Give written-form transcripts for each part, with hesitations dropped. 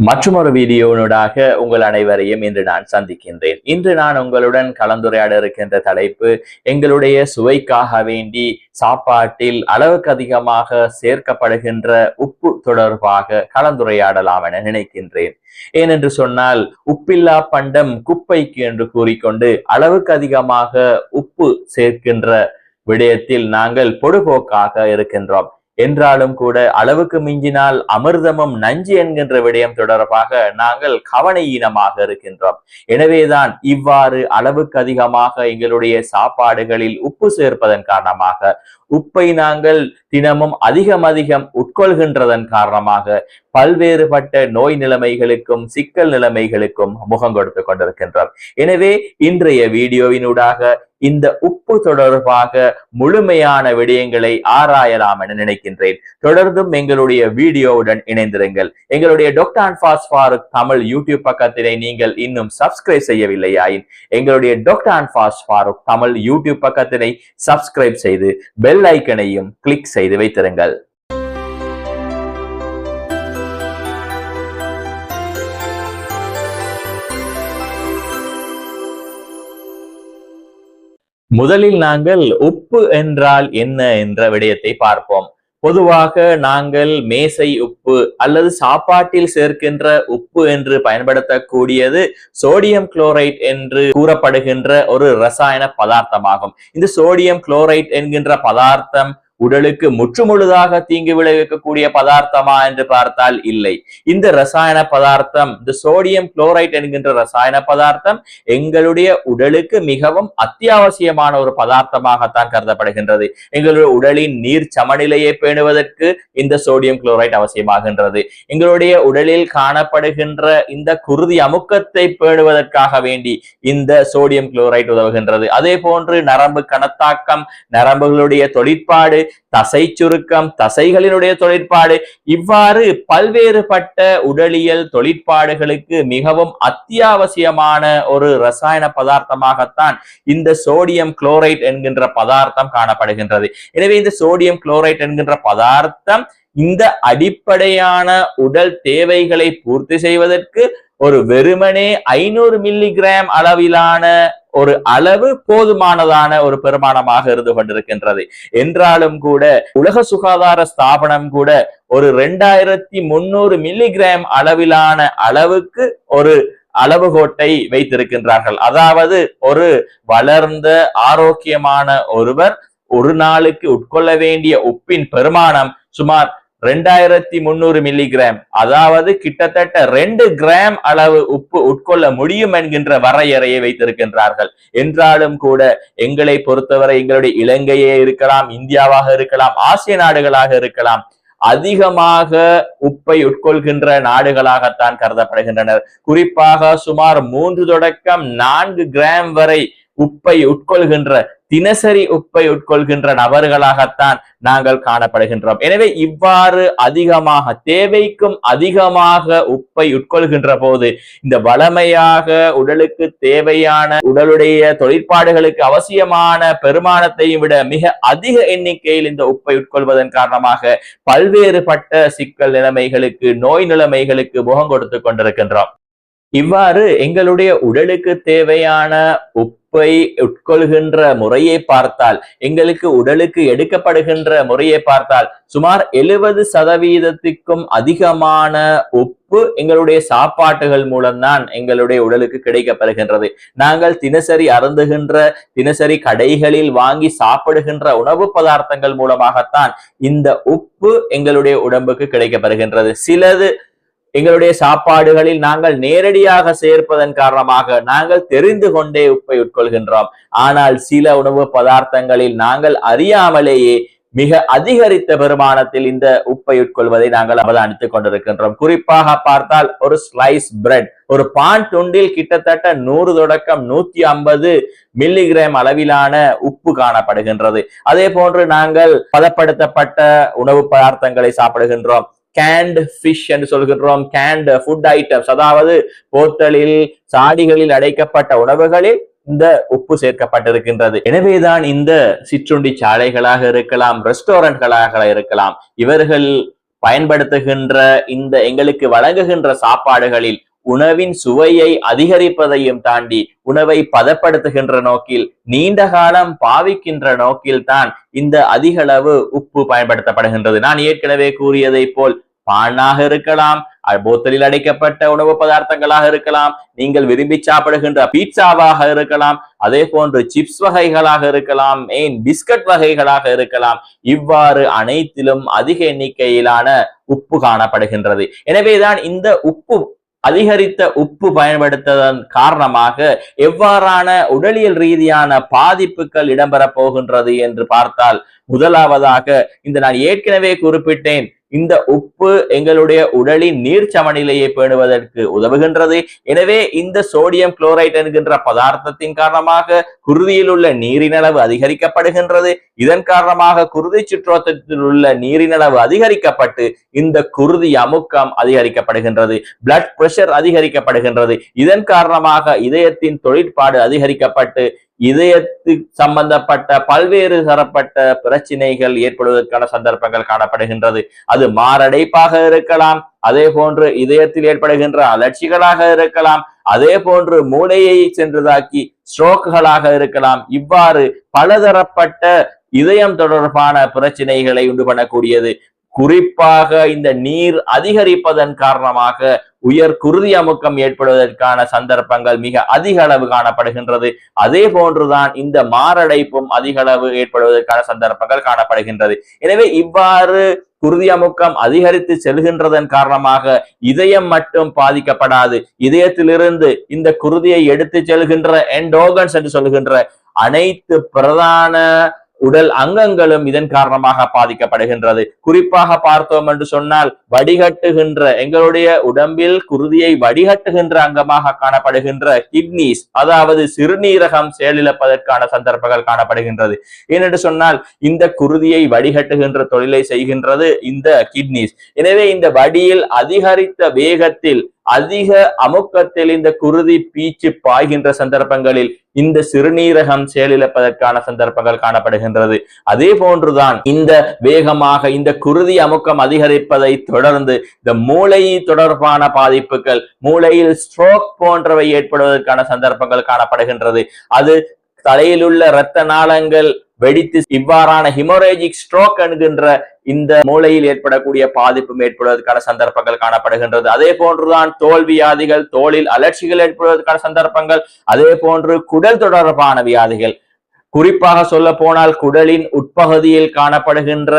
மற்றொரு வீடியோனூடாக உங்கள் அனைவரையும் இன்று நான் சந்திக்கின்றேன். இன்று நான் உங்களுடன் கலந்துரையாட இருக்கின்ற தலைப்பு, எங்களுடைய சுவைக்காக வேண்டி சாப்பாட்டில் அளவுக்கு அதிகமாக சேர்க்கப்படுகின்ற உப்பு தொடர்பாக கலந்துரையாடலாம் என நினைக்கின்றேன். ஏனென்று சொன்னால், உப்பில்லா பண்டம் குப்பைக்கு என்று கூறிக்கொண்டு அளவுக்கு அதிகமாக உப்பு சேர்க்கின்ற விடயத்தில் நாங்கள் பொடுபோக்காக இருக்கின்றோம். என்றாலும் கூட அளவுக்கு மிஞ்சினால் அமிர்தமும் நஞ்சு என்கின்ற விடயம் தொடர்பாக நாங்கள் கவனஈனமாக இருக்கின்றோம். எனவேதான் இவ்வாறு அளவுக்கு அதிகமாக எங்களுடைய சாப்பாடுகளில் உப்பு சேர்ப்பதன் காரணமாக, உப்பை நாங்கள் தினமும் அதிகம் உட்கொள்கின்றதன் காரணமாக பல்வேறுபட்ட நோய் நிலைமைகளுக்கும் சிக்கல் நிலைமைகளுக்கும் முகம் கொடுத்து கொண்டிருக்கின்றோம். எனவே இன்றைய வீடியோவினூடாக இந்த உப்பு தொடர்பாக முழுமையான விடயங்களை ஆராயலாம் என நினைக்கின்றேன். தொடர்ந்தும் எங்களுடைய வீடியோவுடன் இணைந்திருங்கள். எங்களுடைய டாக்டர் அன்பாஸ் ஃபாரூக் தமிழ் யூடியூப் பக்கத்தினை நீங்கள் இன்னும் சப்ஸ்கிரைப் செய்யவில்லையாயின் எங்களுடைய டாக்டர் அன்பாஸ் ஃபாரூக் தமிழ் யூடியூப் பக்கத்தினை சப்ஸ்கிரைப் செய்து பெல் ஐக்கனையும் கிளிக் செய்து வைத்திருங்கள். முதலில் நாங்கள் உப்பு என்றால் என்ன என்ற விடயத்தை பார்ப்போம். பொதுவாக நாங்கள் மேசை உப்பு அல்லது சாப்பாட்டில் சேர்க்கின்ற உப்பு என்று பயன்படுத்தக்கூடியது சோடியம் குளோரைட் என்று கூறப்படுகின்ற ஒரு ரசாயன பதார்த்தமாகும். இந்த சோடியம் குளோரைட் என்கின்ற பதார்த்தம் உடலுக்கு முற்றுமுழுதாக தீங்கு விளைவிக்கக்கூடிய பதார்த்தமா என்று பார்த்தால் இல்லை. இந்த ரசாயன பதார்த்தம், இந்த சோடியம் குளோரைட் என்கின்ற ரசாயன பதார்த்தம் எங்களுடைய உடலுக்கு மிகவும் அத்தியாவசியமான ஒரு பதார்த்தமாகத்தான் கருதப்படுகின்றது. எங்களுடைய உடலின் நீர் சமநிலையை பேணுவதற்கு இந்த சோடியம் குளோரைட் அவசியமாகின்றது. எங்களுடைய உடலில் காணப்படுகின்ற இந்த குருதி அமுக்கத்தை பேணுவதற்காக வேண்டி இந்த சோடியம் குளோரைட் உதவுகின்றது. அதே போன்று நரம்பு கணத்தாக்கம், நரம்புகளுடைய தொழிற்பாடு, தசை சுருக்கம், தசைகளினுடைய தொழிற்பாடு, இவ்வாறு பல்வேறுபட்ட உடலியல் தொழிற்பாடுகளுக்கு மிகவும் அத்தியாவசியமான ஒரு ரசாயன பதார்த்தமாகத்தான் இந்த சோடியம் குளோரைட் என்கின்ற பதார்த்தம் காணப்படுகின்றது. எனவே இந்த சோடியம் குளோரைட் என்கின்ற பதார்த்தம் இந்த அடிப்படையான உடல் தேவைகளை பூர்த்தி செய்வதற்கு ஒரு வெறுமனே 500 மில்லிகிராம் அளவிலான ஒரு அளவு போதுமானதான ஒரு பெருமானமாக இருந்து கொண்டிருக்கின்றது. என்றாலும் கூட உலக சுகாதார ஸ்தாபனம் கூட ஒரு 2300 மில்லிகிராம் அளவிலான அளவுக்கு ஒரு அளவுகோட்டை வைத்திருக்கின்றார்கள். அதாவது ஒரு வளர்ந்த ஆரோக்கியமான ஒருவர் ஒரு நாளுக்கு உட்கொள்ள வேண்டிய உப்பின் பெருமானம் சுமார் 2300 மில்லிகிராம், அதாவது கிட்டத்தட்ட 2 கிராம் அளவு உப்பு உட்கொள்ள முடியும் என்கின்ற வரையறையை வைத்திருக்கின்றார்கள். என்றாலும் கூட எங்களை பொறுத்தவரை எங்களுடைய இலங்கையே இருக்கலாம், இந்தியாவாக இருக்கலாம், ஆசிய நாடுகளாக இருக்கலாம், அதிகமாக உப்பை உட்கொள்கின்ற நாடுகளாகத்தான் கருதப்படுகின்றனர். குறிப்பாக சுமார் 3 தொடக்கம் 4 கிராம் வரை உப்பை உட்கொள்கின்ற, தினசரி உப்பை உட்கொள்கின்ற நபர்களாகத்தான் நாங்கள் காணப்படுகின்றோம். எனவே இவ்வாறு அதிகமாக, தேவைக்கும் அதிகமாக உப்பை உட்கொள்கின்ற போது இந்த வளமையாக உடலுக்கு தேவையான, உடலுடைய தொழிற்பாடுகளுக்கு அவசியமான பெருமானத்தையும் விட மிக அதிக எண்ணிக்கையில் இந்த உப்பை உட்கொள்வதன் காரணமாக பல்வேறுபட்ட சிக்கல் நிலைமைகளுக்கு, நோய் நிலைமைகளுக்கு முகம் கொடுத்து கொண்டிருக்கின்றோம். இவ்வாறு எங்களுடைய உடலுக்கு தேவையான உப்பை உட்கொள்கின்ற முறையை பார்த்தால், எங்களுக்கு உடலுக்கு எடுக்கப்படுகின்ற முறையை பார்த்தால் சுமார் 70% அதிகமான உப்பு எங்களுடைய சாப்பாட்டுகள் மூலம்தான் எங்களுடைய உடலுக்கு கிடைக்கப்பெறுகின்றது. நாங்கள் தினசரி அருந்துகின்ற, தினசரி கடைகளில் வாங்கி சாப்பிடுகின்ற உணவு பதார்த்தங்கள் மூலமாகத்தான் இந்த உப்பு எங்களுடைய உடம்புக்கு கிடைக்கப்பெறுகின்றது. சிலது எங்களுடைய சாப்பாடுகளில் நாங்கள் நேரடியாக சேர்ப்பதன் காரணமாக நாங்கள் தெரிந்து கொண்டே உப்பை உட்கொள்கின்றோம். ஆனால் சில உணவு பதார்த்தங்களில் நாங்கள் அறியாமலேயே மிக அதிகரித்த பெருமானத்தில் இந்த உப்பை உட்கொள்வதை நாங்கள் அவதானித்துக் கொண்டிருக்கின்றோம். குறிப்பாக பார்த்தால் ஒரு ஸ்லைஸ் பிரெட், ஒரு பான் துண்டில் கிட்டத்தட்ட 100 தொடக்கம் 150 மில்லிகிராம் அளவிலான உப்பு காணப்படுகின்றது. அதே போன்று நாங்கள் பதப்படுத்தப்பட்ட உணவு பதார்த்தங்களை சாப்பிடுகின்றோம். கேண்ட் ஃபிஷ் என்று சொல்கின்றோம், கேண்ட் ஃபுட் ஐட்டம்ஸ், அதாவது போத்தலில், சாடிகளில் அடைக்கப்பட்ட உணவுகளில் இந்த உப்பு சேர்க்கப்பட்டிருக்கின்றது. எனவேதான் இந்த சிற்றுண்டி சாலைகளாக இருக்கலாம், ரெஸ்டாரண்ட்களாக இருக்கலாம், இவர்கள் பயன்படுத்துகின்ற இந்த எங்களுக்கு வழங்குகின்ற சாப்பாடுகளில் உணவின் சுவையை அதிகரிப்பதையும் தாண்டி உணவை பதப்படுத்துகின்ற நோக்கில் நீண்ட காலம் பாவிக்கின்ற நோக்கில் தான் இந்த அதிகளவு உப்பு பயன்படுத்தப்படுகின்றது. நான் ஏற்கனவே கூறியதை போல் பானாக இருக்கலாம், போத்தலில் அடைக்கப்பட்ட உணவு பதார்த்தங்களாக இருக்கலாம், நீங்கள் விரும்பி சாப்பிடுகின்ற பீட்சாவாக இருக்கலாம், அதே போன்று சிப்ஸ் வகைகளாக இருக்கலாம், பிஸ்கட் வகைகளாக இருக்கலாம். இவ்வாறு அனைத்திலும் அதிக எண்ணிக்கையிலான உப்பு காணப்படுகின்றது. எனவேதான் இந்த அதிகரித்த உப்பு பயன்படுத்துவதன் காரணமாக எவ்வாறான உடலியல் ரீதியான பாதிப்புகள் இடம்பெறப் போகின்றது என்று பார்த்தால், முதலாவதாக நான் ஏற்கனவே குறிப்பிட்டேன், இந்த உப்பு எங்களுடைய உடலின் நீர் சமநிலையை பேணுவதற்கு உதவுகின்றது. எனவே இந்த சோடியம் குளோரைட் என்கின்ற பதார்த்தத்தின் காரணமாக குருதியில் உள்ள நீரின் அளவு அதிகரிக்கப்படுகின்றது. இதன் காரணமாக குருதி சுற்றோட்டத்தில் உள்ள நீரின் அளவு அதிகரிக்கப்பட்டு இந்த குருதி அமுக்கம் அதிகரிக்கப்படுகின்றது, பிளட் பிரஷர் அதிகரிக்கப்படுகின்றது. இதன் காரணமாக இதயத்தின் தொழிற்பாடு அதிகரிக்கப்பட்டு இதயத்துக்கு சம்பந்தப்பட்ட பல்வேறு தரப்பட்ட பிரச்சனைகள் ஏற்படுவதற்கான சந்தர்ப்பங்கள் காணப்படுகின்றது. அது மாரடைப்பாக இருக்கலாம், அதே போன்று இதயத்தில் ஏற்படுகின்ற அலர்ச்சிகளாக இருக்கலாம், அதே போன்று மூளையை சென்றதாக்கி ஸ்ட்ரோக்குகளாக இருக்கலாம். இவ்வாறு பலதரப்பட்ட இதயம் தொடர்பான பிரச்சனைகளை உண்டு பண்ணக்கூடியது. குறிப்பாக இந்த நீர் அதிகரிப்பதன் காரணமாக உயர் குருதி அமுக்கம் ஏற்படுவதற்கான சந்தர்ப்பங்கள் மிக அதிக அளவு காணப்படுகின்றது. அதே போன்றுதான் இந்த மாரடைப்பும் அதிக அளவு ஏற்படுவதற்கான சந்தர்ப்பங்கள் காணப்படுகின்றது. எனவே இவ்வாறு குருதி அமுக்கம் அதிகரித்து செல்கின்றதன் காரணமாக இதயம் மட்டும் பாதிக்கப்படாது, இதயத்திலிருந்து இந்த குருதியை எடுத்து செல்கின்ற எண்டோகன்ஸ் என்று சொல்கின்ற அனைத்து பிரதான உடல் அங்கங்களும் இதன் காரணமாக பாதிக்கப்படுகின்றது. குறிப்பாக பார்த்தோம் என்று சொன்னால், வடிகட்டுகின்ற எங்களுடைய உடம்பில் குருதியை வடிகட்டுகின்ற அங்கமாக காணப்படுகின்ற கிட்னிஸ், அதாவது சிறுநீரகம் செயலிழப்பதற்கான சந்தர்ப்பங்கள் காணப்படுகின்றது. ஏனென்று சொன்னால், இந்த குருதியை வடிகட்டுகின்ற தொழிலை செய்கின்றது இந்த கிட்னிஸ். எனவே இந்த வடியில் அதிகரித்த வேகத்தில் அதிக அமுக்கத்தில் இந்த குருதி பீச்சு பாய்கின்ற சந்தர்ப்பங்களில் இந்த சிறுநீரகம் செயலிழப்பதற்கான சந்தர்ப்பங்கள் காணப்படுகின்றது. அதே போன்றுதான் இந்த வேகமாக இந்த குருதி அமுக்கம் அதிகரிப்பதை தொடர்ந்து இந்த மூளை தொடர்பான பாதிப்புகள், மூளையில் ஸ்ட்ரோக் போன்றவை ஏற்படுவதற்கான சந்தர்ப்பங்கள் காணப்படுகின்றது. அது தலையில் உள்ள இரத்த நாளங்கள் வெடித்து இவ்வாறான ஹிமோரேஜிக் ஸ்ட்ரோக் என்கின்ற இந்த மூளையில் ஏற்படக்கூடிய பாதிப்பும் ஏற்படுவதற்கான சந்தர்ப்பங்கள் காணப்படுகின்றது. அதே போன்றுதான் தோல் வியாதிகள், தோலில் அலர்ச்சிகள் ஏற்படுவதற்கான சந்தர்ப்பங்கள், அதே போன்று குடல் தொடர்பான வியாதிகள், குறிப்பாக சொல்ல போனால் குடலின் உட்பகுதியில் காணப்படுகின்ற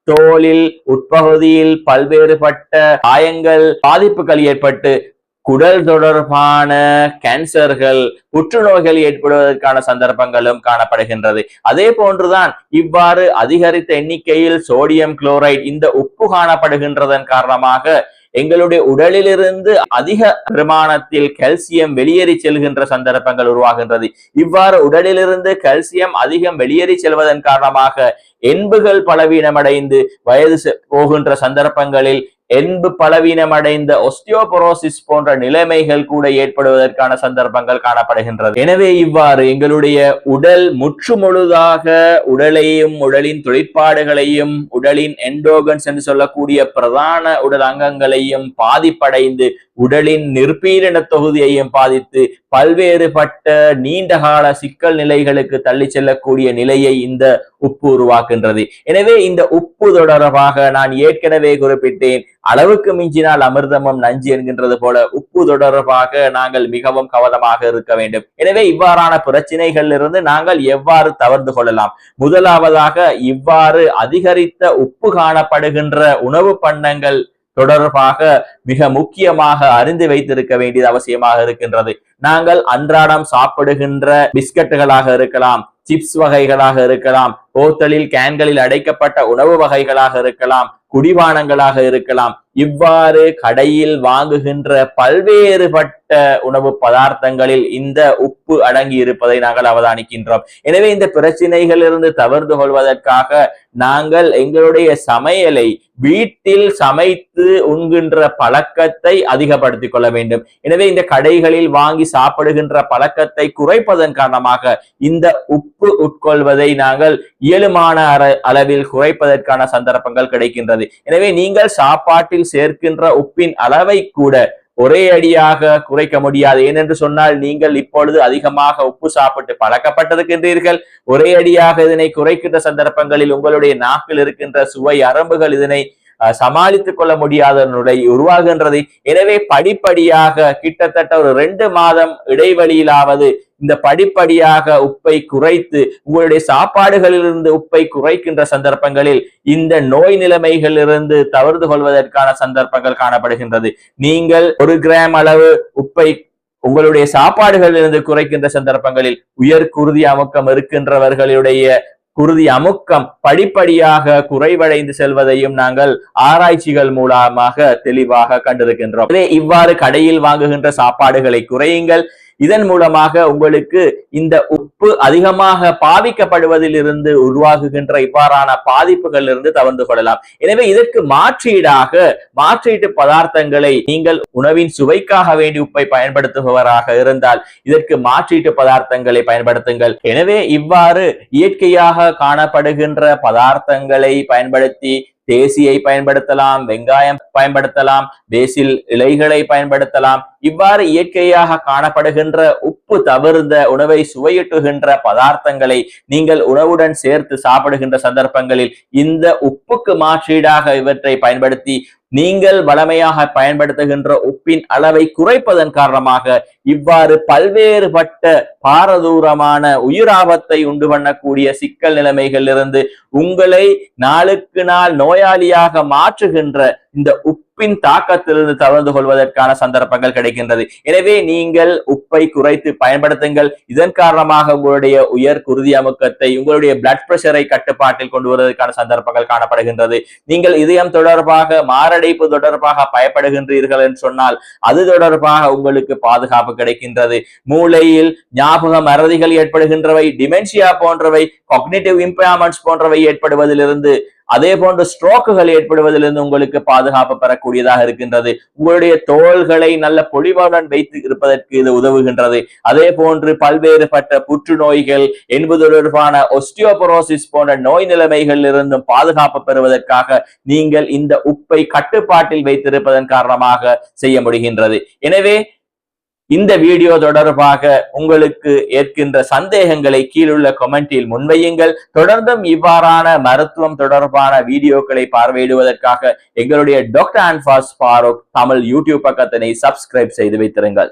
தோலில் உட்பகுதியில் பல்வேறுபட்ட காயங்கள், பாதிப்புகள் ஏற்பட்டு குடல் தொடர்பான கேன்சர்கள், புற்றுநோய்கள் ஏற்படுவதற்கான சந்தர்ப்பங்களும் காணப்படுகின்றது. அதே போன்றுதான் இவ்வாறு அதிகரித்த எண்ணிக்கையில் சோடியம் குளோரைட் இந்த உப்பு காணப்படுகின்றதன் காரணமாக எங்களுடைய உடலிலிருந்து அதிக பிரமாணத்தில் கால்சியம் வெளியேறி செல்கின்ற சந்தர்ப்பங்கள் உருவாகின்றது. இவ்வாறு உடலிலிருந்து கால்சியம் அதிகம் வெளியேறி செல்வதன் காரணமாக எண்புகள் பலவீனமடைந்து வயது போகின்ற சந்தர்ப்பங்களில் எண்பு பலவீனமடைந்த ஒஸ்டியோபோரோசிஸ் போன்ற நிலைமைகள் கூட ஏற்படுவதற்கான சந்தர்ப்பங்கள் காணப்படுகின்றது. எனவே இவ்வாறு எங்களுடைய உடல் முற்றுமுழுதாக உடலையும் உடலின் தொழிற்பாடுகளையும் உடலின் எண்டோகன்ஸ் என்று சொல்லக்கூடிய பிரதான உடல் அங்கங்களையும் பாதிப்படைந்து உடலின் நிர்பீரண தொகுதியையும் பாதித்து பல்வேறுபட்ட நீண்டகால சிக்கல் நிலைகளுக்கு தள்ளி செல்லக்கூடிய நிலையை இந்த உப்பு உருவாக்குகின்றது. எனவே இந்த உப்பு தொடர்பாக நான் ஏற்கனவே குறிப்பிட்டேன், அளவுக்கு மிஞ்சினால் அமிர்தமும் நஞ்சு என்கின்றது போல உப்பு தொடர்பாக நாங்கள் மிகவும் கவனமாக இருக்க வேண்டும். எனவே இவ்வாறான பிரச்சனைகளில் இருந்து நாங்கள் எவ்வாறு தவிர்த்து கொள்ளலாம்? முதலாவதாக, இவ்வாறு அதிகரித்த உப்பு காணப்படுகின்ற உணவு பண்டங்கள் தொடர்பாக மிக முக்கியமாக அறிந்து வைத்திருக்க வேண்டியது அவசியமாக இருக்கின்றது. நாங்கள் அன்றாடம் சாப்பிடுகின்ற பிஸ்கட்டுகளாக இருக்கலாம், சிப்ஸ் வகைகளாக இருக்கலாம், போத்தலில் கேன்களில் அடைக்கப்பட்ட உணவு வகைகளாக இருக்கலாம், குடிபானங்களாக இருக்கலாம், இவ்வாறு கடையில் வாங்குகின்ற பல்வேறுபட்ட உணவு பதார்த்தங்களில் இந்த உப்பு அடங்கி இருப்பதை நாங்கள் அவதானிக்கின்றோம். எனவே இந்த பிரச்சனைகளிலிருந்து தவிர்த்து கொள்வதற்காக நாங்கள் எங்களுடைய சமையலை வீட்டில் சமைத்து உண்கின்ற பழக்கத்தை அதிகப்படுத்திக் கொள்ள வேண்டும். எனவே இந்த கடைகளில் வாங்கி சாப்பிடுகின்ற பழக்கத்தை குறைப்பதன் காரணமாக இந்த உப்பு உட்கொள்வதை நாங்கள் இயலுமான அளவில் குறைப்பதற்கான சந்தர்ப்பங்கள் கிடைக்கின்றது. எனவே நீங்கள் சாப்பாட்டில் சேர்க்கின்ற உப்பின் அளவை கூட ஒரே அடியாக குறைக்க முடியாது. ஏனென்று சொன்னால் நீங்கள் இப்பொழுது அதிகமாக உப்பு சாப்பிட்டு பழக்கப்பட்டிருக்கின்றீர்கள். ஒரே அடியாக இதனை குறைக்கின்ற சந்தர்ப்பங்களில் உங்களுடைய நாக்கில் இருக்கின்ற சுவை அரம்புகள் இதனை சமாளித்துக் கொள்ள முடியாத நிலை உருவாகின்றது. எனவே படிப்படியாக கிட்டத்தட்ட ஒரு 2 மாதம் இடைவெளியிலாவது இந்த படிப்படியாக உப்பை குறைத்து உங்களுடைய சாப்பாடுகளிலிருந்து உப்பை குறைக்கின்ற சந்தர்ப்பங்களில் இந்த நோய் நிலைமைகளிலிருந்து தவிர்த்து கொள்வதற்கான சந்தர்ப்பங்கள் காணப்படுகின்றது. நீங்கள் 1 கிராம் அளவு உப்பை உங்களுடைய சாப்பாடுகளிலிருந்து குறைக்கின்ற சந்தர்ப்பங்களில் உயர் குருதி அமுக்கம் இருக்கின்றவர்களுடைய குருதி அமுக்கம் படிப்படியாக குறைவடைந்து செல்வதையும் நாங்கள் ஆராய்ச்சிகள் மூலமாக தெளிவாக கண்டிருக்கின்றோம். இவ்வாறு கடையில் வாங்குகின்ற சாப்பாடுகளை குறையுங்கள். இதன் மூலமாக உங்களுக்கு இந்த உப்பு அதிகமாக பாவிக்கப்படுவதில் இருந்து உருவாகுகின்ற இவ்வாறான பாதிப்புகள் இருந்து தவிர்த்து கொள்ளலாம். எனவே இதற்கு மாற்றீட்டு பதார்த்தங்களை நீங்கள் உணவின் சுவைக்காக வேண்டி உப்பை பயன்படுத்துபவராக இருந்தால் இதற்கு மாற்றீட்டு பதார்த்தங்களை பயன்படுத்துங்கள். எனவே இவ்வாறு இயற்கையாக காணப்படுகின்ற பதார்த்தங்களை பயன்படுத்தி தேசியை பயன்படுத்தலாம், வெங்காயம் பயன்படுத்தலாம், பேசில் இலைகளை பயன்படுத்தலாம். இவ்வாறு இயற்கையாக காணப்படுகின்ற உப்பு தவிர்ந்த உணவை சுவையூட்டுகின்ற பதார்த்தங்களை நீங்கள் உணவுடன் சேர்த்து சாப்பிடுகின்ற சந்தர்ப்பங்களில் இந்த உப்புக்கு மாற்றீடாக இவற்றை பயன்படுத்தி நீங்கள் வளமையாக பயன்படுத்துகின்ற உப்பின் அளவை குறைப்பதன் காரணமாக இவ்வாறு பல்வேறுபட்ட பாரதூரமான உயிராபத்தை உண்டு பண்ணக்கூடிய சிக்கல் நிலைமைகள் இருந்து உங்களை நாளுக்கு நாள் நோயாளியாக மாற்றுகின்ற இந்த உப்பின் தாக்கத்திலிருந்து தவிர்த்து கொள்வதற்கான சந்தர்ப்பங்கள் கிடைக்கின்றது. எனவே நீங்கள் உப்பை குறைத்து பயன்படுத்துங்கள். இதன் காரணமாக உங்களுடைய உயர் குருதி அமுக்கத்தை உங்களுடைய பிளட் பிரஷரை கட்டுப்பாட்டில் கொண்டு வருவதற்கான சந்தர்ப்பங்கள் காணப்படுகின்றது. நீங்கள் இதயம் தொடர்பாக மாரடைப்பு தொடர்பாக பயப்படுகின்றீர்கள் என்று சொன்னால் அது தொடர்பாக உங்களுக்கு பாதுகாப்பு கிடைக்கின்றது. மூளையில் ஞாபக மறதிகள் ஏற்படுகின்றவை, டிமென்ஷியா போன்றவை, காக்னிட்டிவ் இம்பயர்மெண்ட்ஸ் போன்றவை ஏற்படுவதிலிருந்து அதே போன்று ஸ்ட்ரோக்குகள் ஏற்படுவதிலிருந்து உங்களுக்கு பாதுகாப்பு பெறக்கூடியதாக இருக்கின்றது. உங்களுடைய தோள்களை நல்ல பொலிவுடன் வைத்து இருப்பதற்கு இது உதவுகின்றது. அதே போன்று பல்வேறுபட்ட புற்றுநோய்கள் என்பது தொடர்பான ஒஸ்டியோபரோசிஸ் போன்ற நோய் நிலைமைகளில் இருந்தும் பாதுகாப்பு பெறுவதற்காக நீங்கள் இந்த உப்பை கட்டுப்பாட்டில் வைத்திருப்பதன் காரணமாக செய்ய முடிகின்றது. எனவே இந்த வீடியோ தொடர்பாக உங்களுக்கு ஏற்கின்ற சந்தேகங்களை கீழுள்ள கமெண்டில் முன்வையுங்கள். தொடர்ந்தும் இவ்வாறான மருத்துவம் தொடர்பான வீடியோக்களை பார்வையிடுவதற்காக எங்களுடைய டாக்டர் அன்ஃபாஸ் ஃபாரூக் தமிழ் யூடியூப் பக்கத்தினை சப்ஸ்கிரைப் செய்து வைத்திருங்கள்.